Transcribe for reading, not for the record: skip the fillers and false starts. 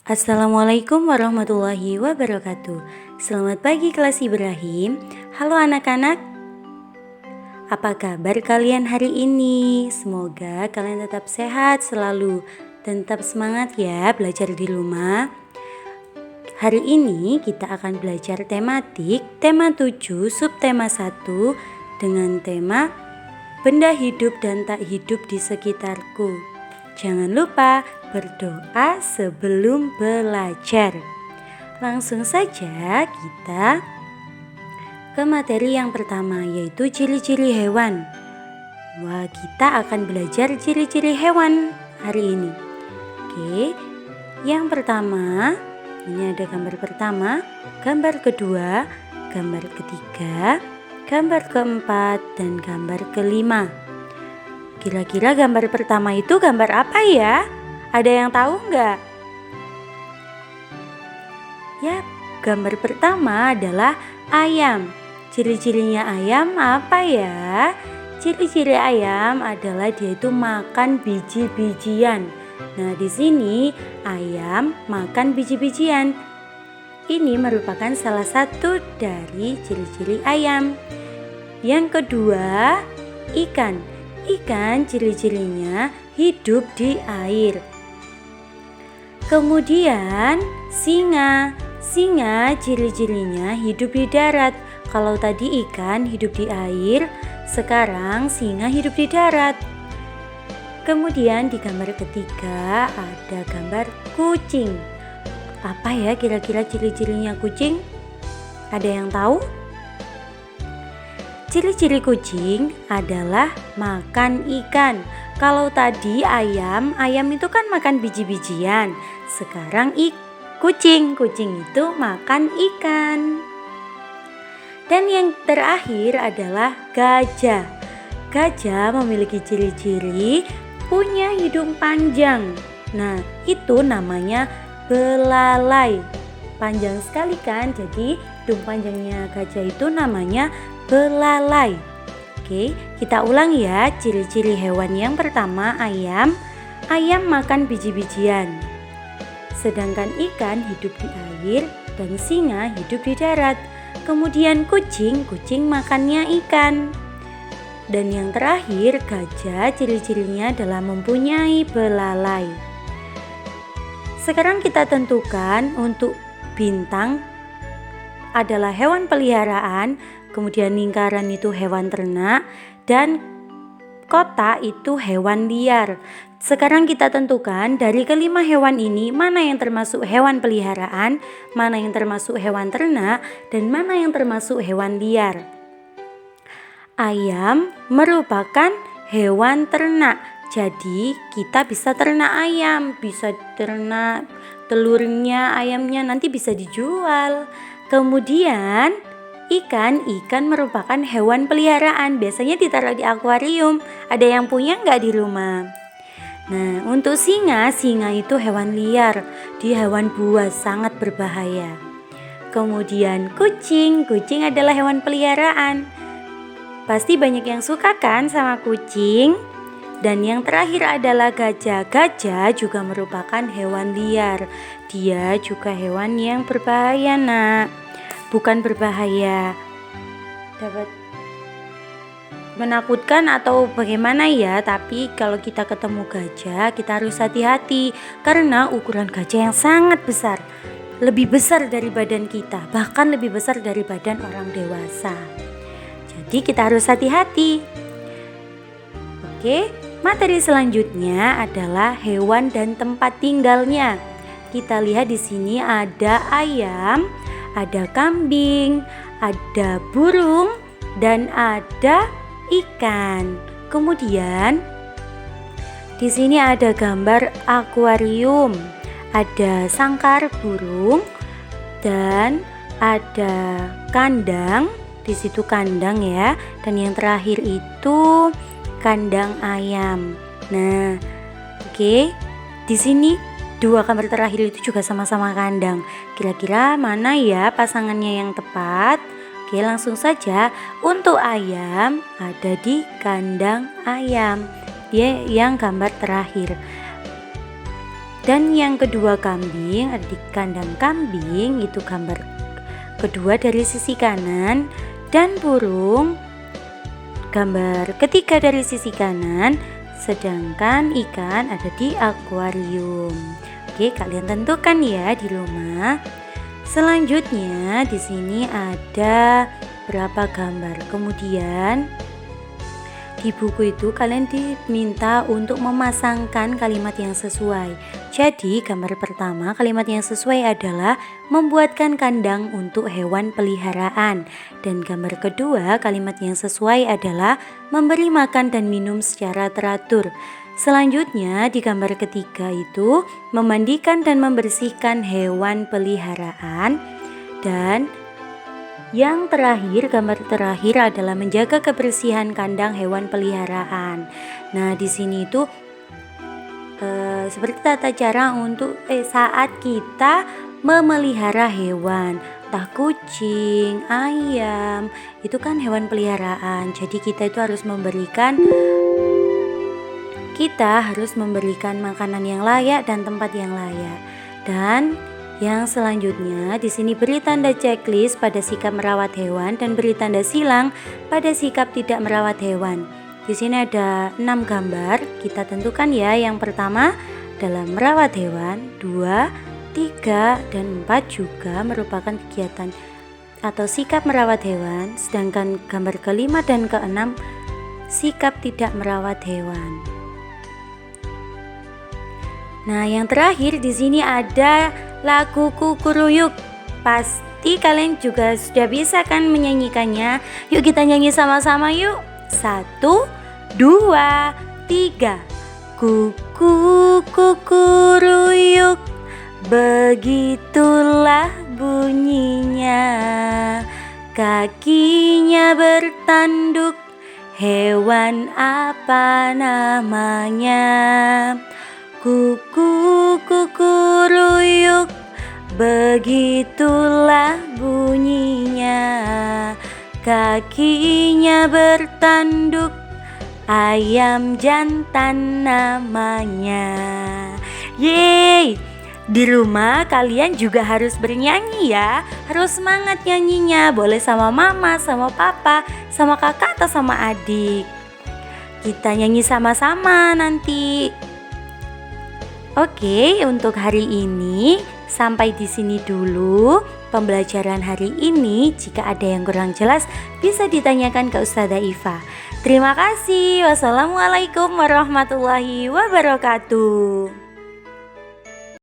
Assalamualaikum warahmatullahi wabarakatuh. Selamat pagi kelas Ibrahim. Halo anak-anak. Apa kabar kalian hari ini? Semoga kalian tetap sehat selalu dan tetap semangat ya belajar di rumah. Hari ini kita akan belajar tematik tema 7 subtema 1 dengan tema benda hidup dan tak hidup di sekitarku. Jangan lupa berdoa sebelum belajar. Langsung saja kita ke materi yang pertama, yaitu ciri-ciri hewan. Wah, kita akan belajar ciri-ciri hewan hari ini. Oke, yang pertama, ini ada gambar pertama, gambar kedua, gambar ketiga, gambar keempat, dan gambar kelima. Kira-kira gambar pertama itu gambar apa ya? Ada yang tahu nggak? Ya, gambar pertama adalah ayam. Ciri-cirinya ayam apa ya? Ciri-ciri ayam adalah dia itu makan biji-bijian. Nah, di sini ayam makan biji-bijian. Ini merupakan salah satu dari ciri-ciri ayam. Yang kedua, ikan. Ikan ciri-cirinya hidup di air. Kemudian singa. Singa ciri-cirinya hidup di darat. Kalau tadi ikan hidup di air, sekarang singa hidup di darat. Kemudian di gambar ketiga ada gambar kucing. Apa ya kira-kira ciri-cirinya kucing? Ada yang tahu? Ciri-ciri kucing adalah makan ikan. Kalau tadi ayam itu kan makan biji-bijian. Sekarang kucing itu makan ikan. Dan yang terakhir adalah gajah. Gajah memiliki ciri-ciri punya hidung panjang. Nah, itu namanya belalai. Panjang sekali kan? Jadi hidung panjangnya gajah itu namanya belalai. Oke, kita ulang ya ciri-ciri hewan yang pertama ayam. Ayam makan biji-bijian. Sedangkan ikan hidup di air dan singa hidup di darat. Kemudian kucing makannya ikan. Dan yang terakhir gajah ciri-cirinya adalah mempunyai belalai. Sekarang kita tentukan untuk bintang adalah hewan peliharaan, kemudian lingkaran itu hewan ternak, dan kotak itu hewan liar. Sekarang kita tentukan dari kelima hewan ini mana yang termasuk hewan peliharaan, mana yang termasuk hewan ternak, dan mana yang termasuk hewan liar. Ayam merupakan hewan ternak. Jadi kita bisa ternak ayam, bisa ternak telurnya, ayamnya nanti bisa dijual. Kemudian ikan merupakan hewan peliharaan, biasanya ditaruh di akuarium. Ada yang punya nggak di rumah? Nah, untuk singa itu hewan liar, dia hewan buas, sangat berbahaya. Kemudian kucing adalah hewan peliharaan. Pasti banyak yang suka kan sama kucing? Dan yang terakhir adalah gajah. Gajah juga merupakan hewan liar. Dia juga hewan yang berbahaya, nak. Bukan berbahaya dapat menakutkan atau bagaimana ya, tapi kalau kita ketemu gajah kita harus hati-hati karena ukuran gajah yang sangat besar, lebih besar dari badan kita, bahkan lebih besar dari badan orang dewasa. Jadi kita harus hati-hati. Oke, materi selanjutnya adalah hewan dan tempat tinggalnya. Kita lihat di sini ada ayam, ada kambing, ada burung, dan ada ikan. Kemudian di sini ada gambar akuarium, ada sangkar burung, dan ada kandang. Di situ kandang ya. Dan yang terakhir itu kandang ayam. Nah, oke. Di sini dua gambar terakhir itu juga sama-sama kandang. Kira-kira mana ya pasangannya yang tepat? Oke, langsung saja. Untuk ayam ada di kandang ayam. Dia yang gambar terakhir. Dan yang kedua kambing, ada di kandang kambing, itu gambar kedua dari sisi kanan. Dan burung, gambar ketiga dari sisi kanan. Sedangkan ikan ada di akuarium. Oke, kalian tentukan ya di rumah. Selanjutnya di sini ada berapa gambar. Kemudian di buku itu kalian diminta untuk memasangkan kalimat yang sesuai. Jadi gambar pertama, kalimat yang sesuai adalah membuatkan kandang untuk hewan peliharaan. Dan gambar kedua, kalimat yang sesuai adalah memberi makan dan minum secara teratur. Selanjutnya di gambar ketiga itu memandikan dan membersihkan hewan peliharaan. Dan yang terakhir, gambar terakhir adalah menjaga kebersihan kandang hewan peliharaan. Nah, di sini itu seperti tata cara untuk saat kita memelihara hewan, entah kucing, ayam, itu kan hewan peliharaan. Jadi kita itu harus memberikan makanan yang layak dan tempat yang layak. Dan yang selanjutnya di sini beri tanda checklist pada sikap merawat hewan dan beri tanda silang pada sikap tidak merawat hewan. Di sini ada 6 gambar, kita tentukan ya. Yang pertama dalam merawat hewan, 2, 3, dan 4 juga merupakan kegiatan atau sikap merawat hewan. Sedangkan gambar kelima dan keenam sikap tidak merawat hewan. Nah, yang terakhir di sini ada lagu Kukuruyuk. Pasti kalian juga sudah bisa kan menyanyikannya. Yuk kita nyanyi sama-sama yuk. 1, 2, 3. Kuku kukuruyuk, begitulah bunyinya. Kakinya bertanduk, hewan apa namanya? Kuku kukuruyuk, begitulah bunyinya. Kakinya bertanduk, ayam jantan namanya. Yeay! Di rumah kalian juga harus bernyanyi ya. Harus semangat nyanyinya. Boleh sama mama, sama papa, sama kakak atau sama adik. Kita nyanyi sama-sama nanti. Oke, untuk hari ini sampai di sini dulu pembelajaran hari ini. Jika ada yang kurang jelas bisa ditanyakan ke Ustazah Iva. Terima kasih. Wassalamualaikum warahmatullahi wabarakatuh.